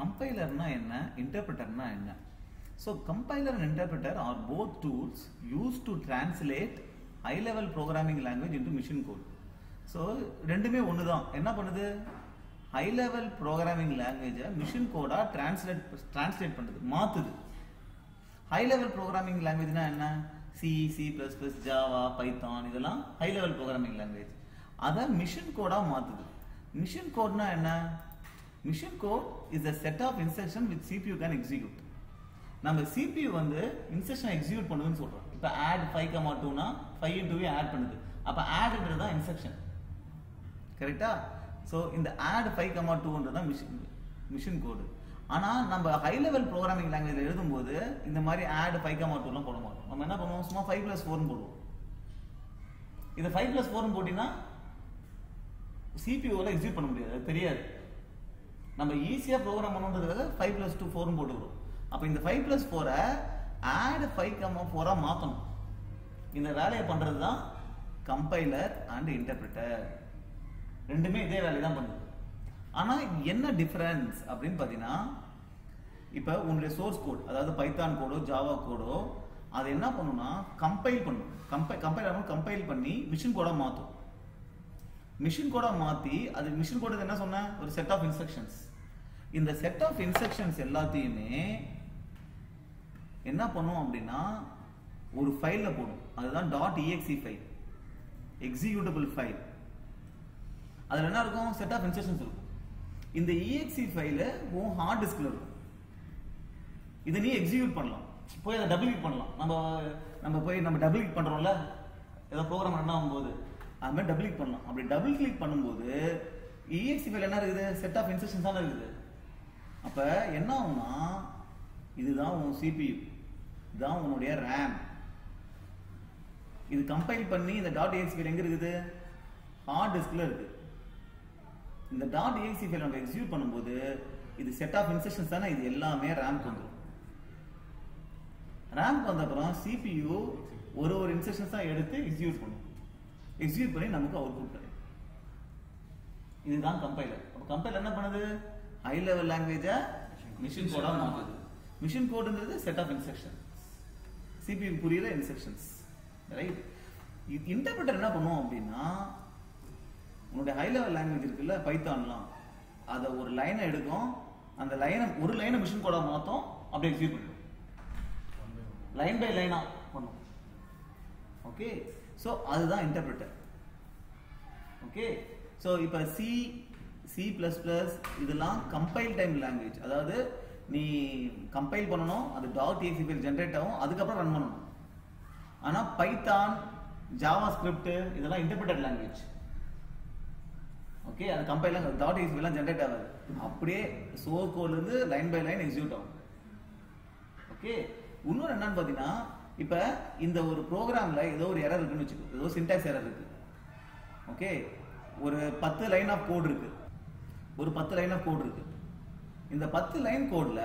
கம்பைலர்னா என்ன, இன்டர்பிரட்டர்னா என்ன? So compiler and interpreter are both tools used to translate high level programming language into machine code. So ரெண்டுமே ஒண்ணுதான். என்ன பண்ணுது? high level programming language machine code translate பண்ணுது, மாத்துது. high level programming language னா என்ன? C, C++, Java, Python இதெல்லாம் high level programming language. அத machine code மாத்துது. machine code னா என்ன? machine code is a set of instructions which CPU can execute. நம்ம CPU வந்து instruction execute பண்ணுதுன்னு சொல்றோம். இப்போ add 5,2 னா 5 into add பண்ணுது. அப்ப addன்றது தான் இன்ஸ்ட்ரக்ஷன். கரெக்ட்டா? சோ இந்த add 5,2ன்றது தான் மிஷின் கோட். ஆனா நம்ம ஹை லெவல் புரோகிராமிங் லாங்குவேஜ்ல எழுதும்போது இந்த மாதிரி add 5,2 லாம் போட மாட்டோம். நம்ம என்ன பண்ணுவோம்? சும்மா 5+4 ன்னு போடுவோம். இது 5+4 ன்னு போடினா CPU ல எக்ஸிக்யூட் பண்ண முடியாது. அது தெரியாது. நம்ம ஈஸியா புரோகிராம் பண்ணனும்ன்றதுக்காக 5+2 4 ன்னு போடுறோம். அப்ப இந்த 5+4 add 5,4 மாத்தணும். இந்த வேலையை பண்றது தான் கம்பைலர் அண்ட் இன்டர்பிரட்டர். ரெண்டுமே இதே வேலையை தான் பண்ணுது. ஆனா என்ன டிஃபரன்ஸ் அப்படின்னு பாத்தீங்கன்னா, இப்ப உங்களுடைய சோர்ஸ் கோட், அதாவது பைத்தான் கோடோ ஜாவா கோடோ, அது என்ன பண்ணும்னா கம்பைல் பண்ணும். கம்பைல் பண்ணி மிஷின் கோடா மாத்தும். மிஷின் கோடா மாத்தி அது மிஷின் கோட் என்ன சொன்ன? ஒரு செட் ஆஃப் இன்ஸ்ட்ரக்ஷன்ஸ். இந்த செட் ஆஃப் இன்ஸ்ட்ரக்ஷன்ஸ் எல்லாத்தையுமே என்ன பண்ணும் அப்படின்னா ஒரு ஃபைல்ல போடும். அதுதான் .exe ஃபைல், எக்ஸிக்யூட்டபிள் ஃபைல். அதுல என்ன இருக்கும்? செட் ஆஃப் இன்ஸ்ட்ரக்ஷன்ஸ் இருக்கும். இந்த exe ஃபைல் உன் ஹார்ட் டிஸ்க்ல இருக்கும். இதை நீ எக்ஸிக்யூட் பண்ணலாம், போய் அதை டபுள் கிளிக் பண்ணலாம். நம்ம டபுள் கிளிக் பண்றோம்ல, ஏதோ ப்ரோக்ராம் ரன் ஆகும்போது அது மாதிரி டபுள் கிளிக் பண்ணலாம். அப்படி டபுள் கிளிக் பண்ணும்போது exe ஃபைல் என்ன இருக்குது? செட் ஆஃப் இன்ஸ்ட்ரக்ஷன்ஸ் தான் இருக்குது. அப்ப என்ன ஆகும்னா இதுதான் உன் CPU, இதுதான் உன்னுடைய RAM. இது கம்பைல் பண்ணி இந்த .exe ஃபைல் எங்க இருக்குது? ஹார்ட் டிஸ்க்ல இருக்கு. இந்த .exe ஃபைல் நம்ம எக்ஸிக்யூட் பண்ணும்போது இது செட் ஆஃப் இன்ஸ்ட்ரக்ஷன்ஸ் தானே, இது எல்லாமே RAM-க்கு வந்துரும். RAM-க்கு வந்த அப்புறம் CPU ஒரு இன்ஸ்ட்ரக்ஷன்ஸ் தான் எடுத்து எக்ஸிக்யூட் பண்ணும். எக்ஸிக்யூட் பண்ணி நமக்கு அவுட்புட் கிடைக்கும். இதுதான் கம்பைலர். அப்ப கம்பைலர் என்ன பண்ணுது? ஹை லெவல் லாங்குவேஜ மிஷின் கோடா மாத்துது. மிஷின் கோட்ன்றது செட் ஆஃப் இன்ஸ்ட்ரக்ஷன், CPU புரியுற இன்ஸ்ட்ரக்ஷன்ஸ், ரைட்? இன்டர்பிரட்டர் என்ன பண்ணும் அப்படின்னா, உங்களுடைய ஹை லெவல் லாங்குவேஜ் இருக்குல்ல பைத்தான்லாம், அதை ஒரு லைனை எடுக்கும், அந்த ஒரு லைனை மிஷின் கோடா மாத்தும், அப்படியே எக்ஸிக்யூட் பண்ணும். லைன் பை லைனா பண்ணும். ஓகே, சோ அதுதான் இன்டர்பிரட்டர். ஓகே, சோ இப்போ C++ இதெல்லாம் கம்பைல் டைம் லாங்குவேஜ். அதாவது நீ கம்பைல் பண்ணணும், அது .exe ஃபைல் ஜெனரேட் ஆகும், அதுக்கப்புறம் ரன் பண்ணணும். ஆனா பைத்தான், ஜாவா ஸ்கிரிப்ட் இதெல்லாம் இன்டர்பிரட்டர் லாங்குவேஜ். ஓகே, அது கம்பைல் .exe ஃபைல் ஜெனரேட் ஆகாது, அப்படியே சோர்ஸ் கோட்ல இருந்து லைன் பை லைன் எக்ஸிக்யூட் ஆகும். ஓகே, இன்னொரு என்னன்னு பாத்தீங்கன்னா, இப்ப இந்த ஒரு ப்ரோக்ராம்ல ஏதோ ஒரு எரர் இருக்குன்னு வச்சுக்கோ, ஏதோ சின்டாக்ஸ் எரர் இருக்கு. ஓகே, ஒரு 10 லைன் ஆஃப் கோட் இருக்கு. இந்த 10 லைன் கோட்ல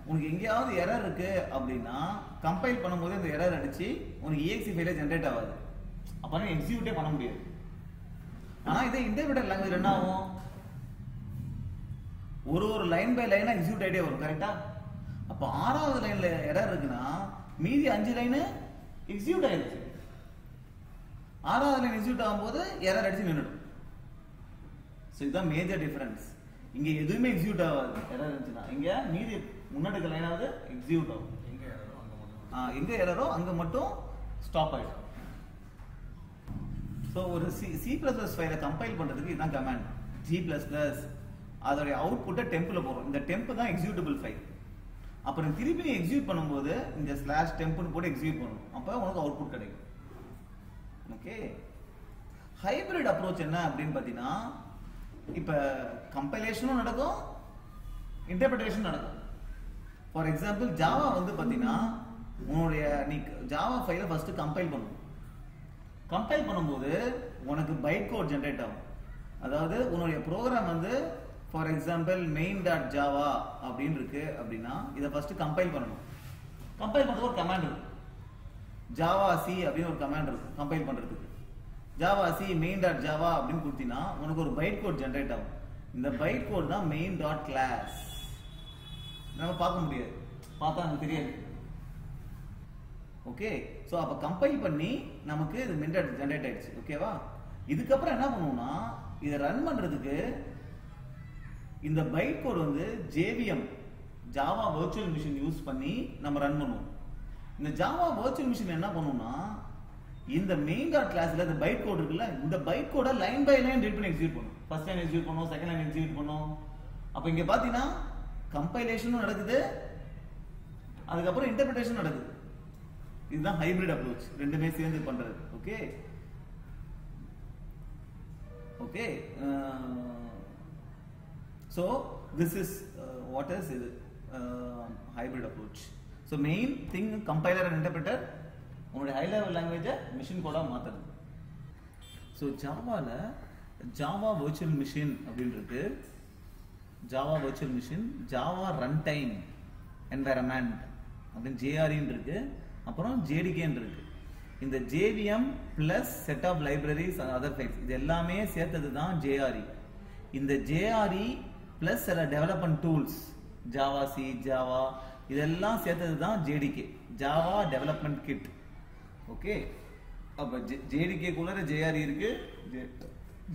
உனக்கு எங்கேயாவது எரர் இருக்கு அப்படின்னா கம்பைல் பண்ணும்போது இந்த எரர் அடிச்சு உனக்கு exe ஃபைலே ஜெனரேட் ஆகாது. அப்பனா எக்ஸிக்யூட்டே பண்ண முடியாது. ஆனா இதே இன்டர்பிரட்டர் லாங்குவேஜ் என்ன ஆகும்? ஒரு லைன் பை லைனா எக்ஸிக்யூட் ஆயிட்டே வரும். கரெக்டா? அப்ப 6வது லைன்ல எரர் இருக்குன்னா மீதி 5 லைன் எக்ஸிக்யூட் ஆயிடுச்சு. 6வது லைன் எக்ஸிக்யூட் ஆகும்போது எரர் அடிச்சு நின்னுடும். சோ இதுதான் மேஜர் டிஃபரன்ஸ். இங்க எதுவுமே எக்ஸிக்யூட் ஆகாது எரர் இருந்துச்சுன்னா, இங்க மீதி முன்னாடி லைனாவது எக்ஸிக்யூட் ஆகும். எங்க எரரோ அங்க மட்டும் ஸ்டாப் ஆயிடும். சோ ஒரு C++ ஃபைலை கம்பைல் பண்றதுக்கு இதுதான் கமாண்ட் G++. அதோட அவுட்புட்டை டெம்ப்ல போறோம். இந்த டெம்ப் தான் எக்ஸிக்யூட்டபிள் ஃபைல். அப்புறம் திருப்பி எக்ஸிக்யூட் பண்ணும்போது இந்த /temp போட்டு எக்ஸிக்யூட் பண்ணணும். அப்ப உனக்கு அவுட்புட் கிடைக்கும். ஓகே, ஹைபிரிட் அப்ரோச் என்ன அப்படின்னு பாத்தீங்கன்னா, இப்ப கம்பைலேஷனும் நடக்கும், இன்டர்பிரேஷன் நடக்கும். ஃபார் எக்ஸாம்பிள் ஜாவா வந்து பாத்தீங்கன்னா, உன்னுடைய நீ ஜாவா ஃபைலை ஃபர்ஸ்ட் கம்பைல் பண்ணணும். கம்பைல் பண்ணும்போது உனக்கு பைட் கோட் ஜெனரேட் ஆகும். அதாவது உன்னுடைய ப்ரோக்ராம் வந்து ஃபார் எக்ஸாம்பிள் main.java அப்படின்னு இருக்கு அப்படின்னா இதை ஃபர்ஸ்ட் கம்பைல் பண்ணணும். கம்பைல் பண்றதுக்கு ஒரு கமாண்ட் இருக்கு, ஜாவா சி அப்படின்னு ஒரு கமாண்ட் இருக்கு கம்பைல் பண்றதுக்கு. ஜாவா சி main.java அப்படின்னு கொடுத்தீங்கன்னா உனக்கு ஒரு பைட் கோட் ஜெனரேட் ஆகும். இந்த பைட் கோட் தான் main.class. நம்ம பார்க்க முடியாது, பார்த்தா நமக்கு தெரியாது. ஓகே, ஸோ அப்போ கம்பைல் பண்ணி நமக்கு இது ஜென்ரேட் ஆயிடுச்சு. ஓகேவா? இதுக்கப்புறம் என்ன பண்ணுவோம்னா இதை ரன் பண்றதுக்கு இந்த பைட் கோட் வந்து JVM Java virtual machine use பண்ணி நம்ம ரன் பண்ணுவோம். இந்த ஜாவா வர்ச்சுவல் மிஷின் என்ன பண்ணுவோம்னா இந்த மெயின் டாட் கிளாஸ்ல இந்த பைட் கோட் இருக்குல்ல, இந்த பைட் கோட லைன் பை லைன் ரீட் பண்ணி எக்ஸிக்யூட் பண்ணும். ஃபர்ஸ்ட் லைன் எக்ஸிக்யூட் பண்ணும், செகண்ட் லைன் எக்ஸிக்யூட் பண்ணும். அப்ப இங்க பாத்தீங்கன்னா கம்பைலேஷனும் நடக்குது, அதுக்கப்புறம் இன்டர்பிரேஷன் நடக்குது. இதுதான் ஹைபிரிட் அப்ரோச், ரெண்டுமே சேர்ந்து பண்றது. Okay okay, so this is what is இது hybrid approach. So main thing compiler and interpreter உங்களுடைய high level language machine கோடா மாத்துறது. So ஜாவால ஜாவா virtual machine அப்படின்றது Java virtual machine, Java runtime environment அப்படின்னு JRE இருக்கு, அப்புறம் JDK இருக்கு. இந்த JVM plus set of libraries and other files இது எல்லாமே சேர்த்தது தான் JRE. இந்த JRE plus சில development tools javac Java இதெல்லாம் சேர்த்தது தான் JDK, Java development kit. Okay, அப்ப JDK குள்ளார JRE இருக்கு,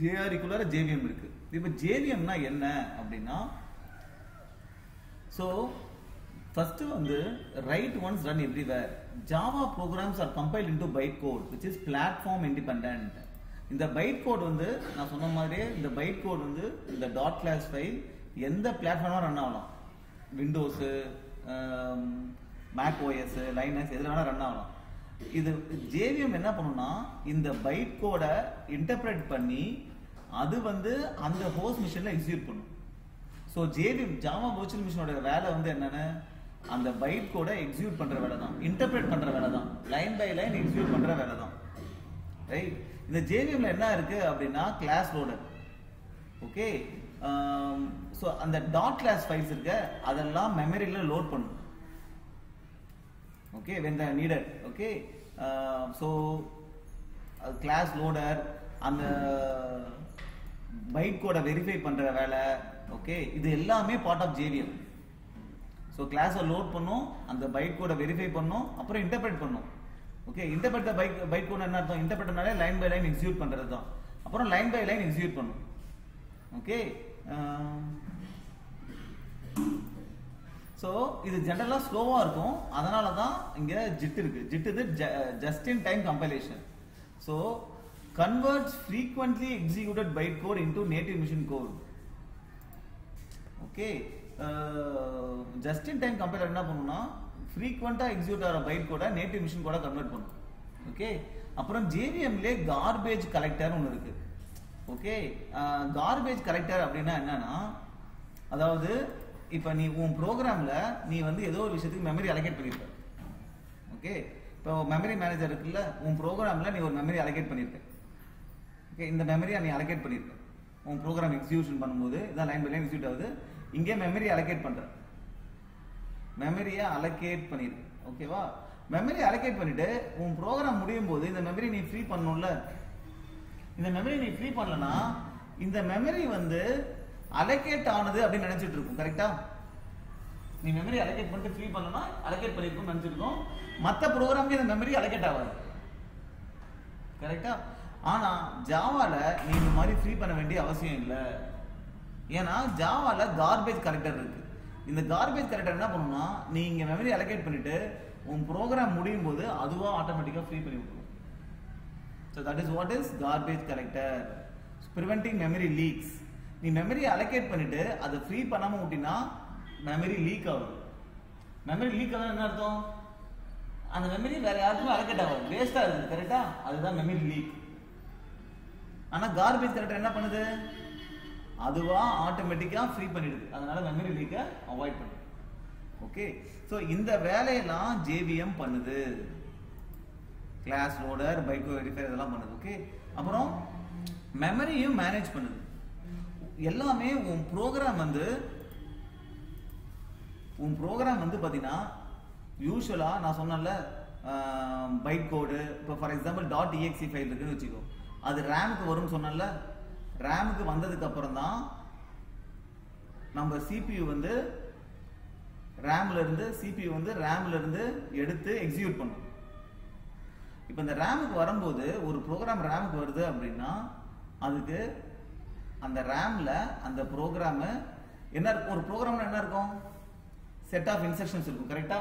JRE குள்ளார JVM இருக்கு. இப்போ JVMனா என்ன அப்படின்னா, ஸோ first வந்து write once run everywhere. Java programs are compiled into bytecode which is platform independent. இந்த bytecode வந்து நான் சொன்ன மாதிரியே இந்த bytecode வந்து இந்த டாட் கிளாஸ் ஃபைல் எந்த பிளாட்ஃபார்மா ரன் ஆகலாம், விண்டோஸ், மேக் ஓஎஸ், லைனக்ஸ் எதுல வேணா ரன் ஆகலாம். இது JVM என்ன பண்ணும்னா இந்த பைட் கோட இன்டர்பிரேட் பண்ணி அது வந்து அந்த ஹோஸ்ட் மிஷின்ல எக்ஸிக்யூட் பண்ணும். ஸோ JVM ஜாவா வர்ச்சுவல் மிஷினோட வேலை வந்து என்னன்னு அந்த பைட் கோட எக்ஸிக்யூட் பண்ற வேலை தான், இன்டர்பிரேட் பண்ற வேலை தான், லைன் பை லைன் எக்ஸிக்யூட் பண்ற வேலை தான். ரைட், இந்த JVMல என்ன இருக்கு அப்படின்னா கிளாஸ் லோடர். ஓகே, ஸோ அந்த டாட் கிளாஸ் ஃபைல்ஸ் இருக்கு அதெல்லாம் மெமரியில லோட் பண்ணும். ஓகே, when they needed. Okay, so class loader அந்த பைட் கோட வெரிஃபை பண்ற வேலை. ஓகே, இது எல்லாமே பார்ட் ஆஃப் JVM. ஸோ கிளாஸை லோட் பண்ணும், அந்த பைட் கோட வெரிஃபை பண்ணும், அப்புறம் இன்டர்பிரேட் பண்ணும். ஓகே, இன்டர்பிரேட் பைட் கோட் என்ன அர்த்தம், இன்டர்பிரேட்னாலே லைன் பை லைன் எக்ஸிக்யூட் பண்றது தான், அப்புறம் லைன் பை லைன் எக்ஸிக்யூட் பண்ணும். ஓகே, ஸோ இது ஜென்ரலா ஸ்லோவா இருக்கும், அதனால தான் இங்க ஜிட் இருக்கு. ஜிட் இது just in time compilation. So converts frequently executed bytecode into native machine code. Okay, just in time compiler என்ன பண்ணும்னா ஃப்ரீக்வெண்டா எக்ஸிக்யூட் ஆகிற பைட் கோட நேட்டிவ் மிஷின் கோட கன்வெர்ட் பண்ணும். ஓகே, அப்புறம் JVMலே கார்பேஜ் கலெக்டர் ஒன்று இருக்கு. ஓகே, கார்பேஜ் கலெக்டர் அப்படின்னா என்னன்னா, அதாவது இப்போ நீ உன் ப்ரோக்ராம்ல நீ வந்து ஏதோ ஒரு விஷயத்துக்கு மெமரி அலோகேட் பண்ணிருக்க. ஓகே, இப்போ மெமரி மேனேஜர் இருக்குல்ல, உன் ப்ரோக்ராம்ல நீ ஒரு மெமரி அலோகேட் பண்ணிருக்க. ஓகே, இந்த மெமரியை நீ அலோகேட் பண்ணிருக்க உன் ப்ரோக்ராம் எக்ஸிக்யூஷன் பண்ணும்போது, இதான் லைன் பை லைன் எக்ஸிக்யூட் ஆகுது. இங்கே மெமரி அலோகேட் பண்ற, மெமரியை அலோகேட் பண்ணிருக்கு. ஓகேவா, மெமரி அலோகேட் பண்ணிட்டு உன் ப்ரோக்ராம் முடியும் போது இந்த மெமரி நீ ஃப்ரீ பண்ணணும்ல. இந்த மெமரி நீ ஃப்ரீ பண்ணலனா இந்த மெமரி வந்து அலோகேட் ஆனது அப்படின்னு நினைச்சிட்டு இருக்கும். கரெக்டா, நீ மெமரி அலோகேட் பண்ணிட்டு ஃப்ரீ பண்ணலனா அலோகேட் பண்ணிருக்கும் நினைச்சிருக்கோம். மற்ற ப்ரோக்ராம்க்கு இந்த மெமரி அலோகேட் ஆகாது. கரெக்டா, ஆனா ஜாவால நீ இந்த மாதிரி ஃப்ரீ பண்ண வேண்டிய அவசியம் இல்லை. ஏன்னா ஜாவால கார்பேஜ் கலெக்டர் இருக்கு. இந்த கார்பேஜ் கலெக்டர் என்ன பண்ணும்னா நீ இங்க மெமரி அலோகேட் பண்ணிட்டு உன் ப்ரோக்ராம் முடியும் போது அதுவா ஆட்டோமேட்டிக்கா ஃப்ரீ பண்ணி விட்டுரும். So that is what is garbage collector, preventing memory leaks. நீ மெமரி அலோகேட் பண்ணிட்டு அதை ஃப்ரீ பண்ணாம விட்டினா மெமரி லீக் ஆகுது. மெமரி லீக் ஆகுது என்ன அர்த்தம், அந்த மெமரி வேற யாருக்குமே அலோகேட் ஆகாது, வேஸ்டா இருக்கு. கரெக்டா, அதுதான் மெமரி லீக். ஆனா கார்பேஜ் கலெக்டர் என்ன பண்ணுது, அதுவா ஆட்டோமேட்டிக்கா ஃப்ரீ பண்ணிடுது. அதனால மெமரி லீக்க அவாய்ட் பண்ணுது. ஓகே, சோ இந்த வேலையெல்லாம் JVM பண்ணுது. Class loader, byte code verify இதெல்லாம் பண்ணுது. ஓகே, அப்புறம் மெமரியும் மேனேஜ் பண்ணுது. எல்லாமே உன் ப்ரோக்ராம் வந்து பாத்தீங்கன்னா யூசுவலா நான் சொன்னேன்ல பைட் கோடு, இப்போ ஃபார் எக்ஸாம்பிள் .exe ஃபைல் இருக்குன்னு வச்சுக்கோ, அது ரேமுக்கு வரும்னு சொன்னேன்ல. ரேமுக்கு வந்ததுக்கு அப்புறம் தான் நம்ம CPU வந்து ரேம்ல இருந்து CPU வந்து ரேம்ல இருந்து எடுத்து எக்ஸிக்யூட் பண்ணும். இப்போ இந்த ரேமுக்கு வரும்போது ஒரு ப்ரோக்ராம் ரேமுக்கு வருது அப்படின்னா அதுக்கு அந்த ரேம்ல அந்த ப்ரோக்ராம் என்ன இருக்கும்? ஒரு ப்ரோக்ராம்ல என்ன இருக்கும்? செட் ஆஃப் இன்ஸ்ட்ரக்ஷன்ஸ் இருக்கும். கரெக்டா?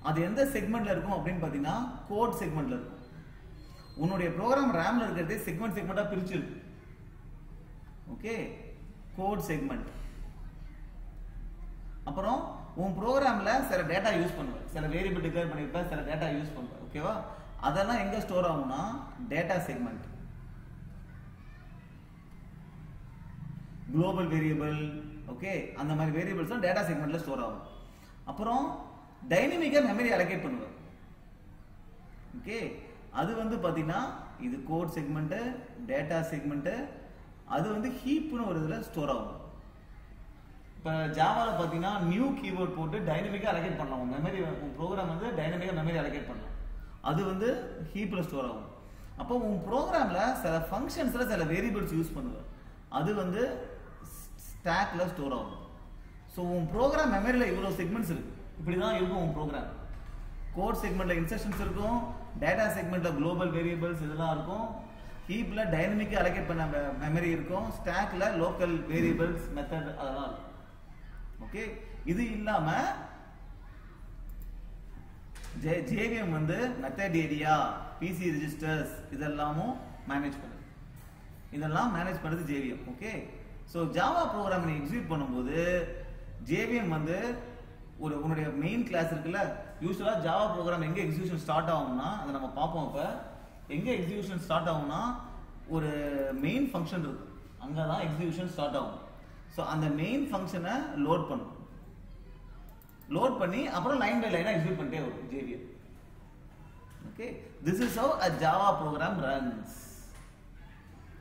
அது எந்த செக்மெண்ட்ல இருக்கும் அப்படின்னு பாத்தீங்கன்னா கோட் செக்மெண்ட்ல இருக்கும். உன்னுடைய ப்ரோக்ராம் ரேம்ல இருக்கிறதே செக்மெண்டா பிரிச்சிருக்கு. Okay, code segment. அப்புறம் உன் ப்ரோக்ராம்ல சில டேட்டா யூஸ் பண்ணுவ, சில வேரியபிள் டிக்ளேர் பண்ணிருப்ப, சில டேட்டா யூஸ் பண்ணுவ. ஓகேவா? அதெல்லாம் எங்க ஸ்டோர் ஆகும்னா data segment. Global variable, okay, அந்த மாதிரி வேரியபிள்ஸ் டேட்டா செக்மெண்ட்ல ஸ்டோர் ஆகும். அப்புறம் டைனமிக்கா மெமரி அலோகேட் பண்ணுவேன். ஓகே, அது வந்து பாத்தீங்கன்னா இது கோட் செக்மெண்ட், டேட்டா செக்மெண்ட், அது வந்து ஹீப்னு ஒரு இதுல ஸ்டோர் ஆகும். இப்போ ஜாவால பாத்தீங்கன்னா நியூ கீவேர்ட் போட்டு டைனமிக்கா அலோகேட் பண்ணலாம். மெமரி ப்ரோக்ராம் வந்து டைனமிக்கா மெமரி அலோகேட் பண்ணலாம். அது வந்து ஹீப்ல ஸ்டோர் ஆகும். அப்போ உன் ப்ரோக்ராம்ல சில ஃபங்க்ஷன்ஸ்ல சில வேரியபிள்ஸ் யூஸ் பண்ணுவேன். அது வந்து ஸ்டாக்ல ஸ்டோர் ஆகும். ஸோ உன் ப்ரோக்ராம் மெமரியில இவ்வளவு செக்மெண்ட்ஸ் இருக்கு. இப்படிதான் இருக்கும் உன் ப்ரோக்ராம். கோட் செக்மெண்ட்ல இன்ஸ்ட்ரக்ஷன்ஸ் இருக்கும், டேட்டா செக்மெண்ட்ல குளோபல் வேரியபிள்ஸ் இதெல்லாம் இருக்கும், ஹீப்ல டைனமிக்கா அலோகேட் பண்ண மெமரி இருக்கும், ஸ்டாக்ல லோக்கல் வேரியபிள்ஸ் மெத்தட் அதெல்லாம் இருக்கும். ஓகே, இது இல்லாம JVM வந்து மெத்தட் ஏரியா, PC ரெஜிஸ்டர்ஸ் இதெல்லாமும் மேனேஜ் பண்ணுது. இதெல்லாம் மேனேஜ் பண்ணுறது JVM. Okay, so Java program நீ எக்ஸிக்யூட் பண்ணும்போது JVM வந்து ஒரு உன்னுடைய மெயின் கிளாஸ் இருக்குல்ல, யூஸ்வலா ஜாவா ப்ரோக்ராம் எங்க எக்ஸிகியூஷன் ஸ்டார்ட் ஆகும்னா அதை நம்ம பார்ப்போம். இப்போ எங்க எக்ஸிகியூஷன் ஸ்டார்ட் ஆகும்னா ஒரு மெயின் ஃபங்க்ஷன் இருக்கு, அங்கதான் எக்ஸிகியூஷன் ஸ்டார்ட் ஆகும். ஸோ அந்த மெயின் ஃபங்க்ஷனை லோட் பண்ணும். லோட் பண்ணி அப்புறம் லைன் பை லைனா எக்ஸிக்யூட் பண்ணிட்டே வரும் JVM. Okay, this is how a Java program runs.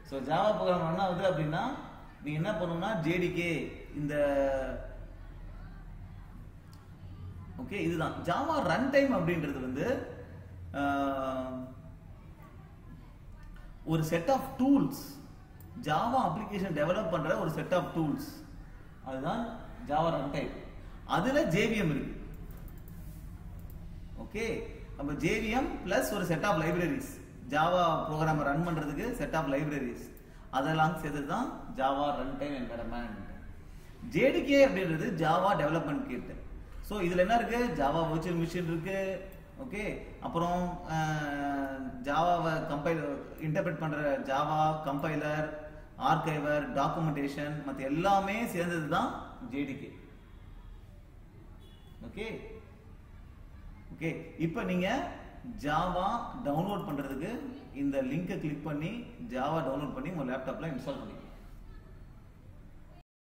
So Java program run ஆகுது அப்படின்னா நீ என்ன பண்ணணும்னா JDK இந்த ஓகே, இதுதான் ஜாவா ரன் டைம் அப்படின்றது வந்து ஒரு set of tools, Java application develop பண்ற ஒரு செட் ஆஃப் டூல்ஸ், அதுதான் ஜாவா ரன் டைம். அதுல JVM இருக்கு. ஓகே, அப்ப JVM பிளஸ் ஒரு set of libraries, Java program run பண்றதுக்கு செட் ஆஃப் லைப்ரரிஸ், அதெல்லாம் சேர்த்து தான் Java run time environment. JDK அப்படின்றது ஜாவா டெவலப்மெண்ட் கிட். ஸோ இதுல என்ன இருக்கு? ஜாவா வர்ச்சுவல் மிஷின் இருக்கு. ஓகே, அப்புறம் ஜாவாவை இன்டர்பிரட் பண்ற ஜாவா கம்பைலர், ஆர்கைவர், டாக்குமெண்டேஷன், மற்ற எல்லாமே சேர்ந்தது தான் JDK. ஓகே ஓகே, இப்போ நீங்க ஜாவா டவுன்லோட் பண்றதுக்கு இந்த லிங்கை கிளிக் பண்ணி ஜாவா டவுன்லோட் பண்ணி உங்க லேப்டாப்ல இன்ஸ்டால் பண்ணிக்கலாம்.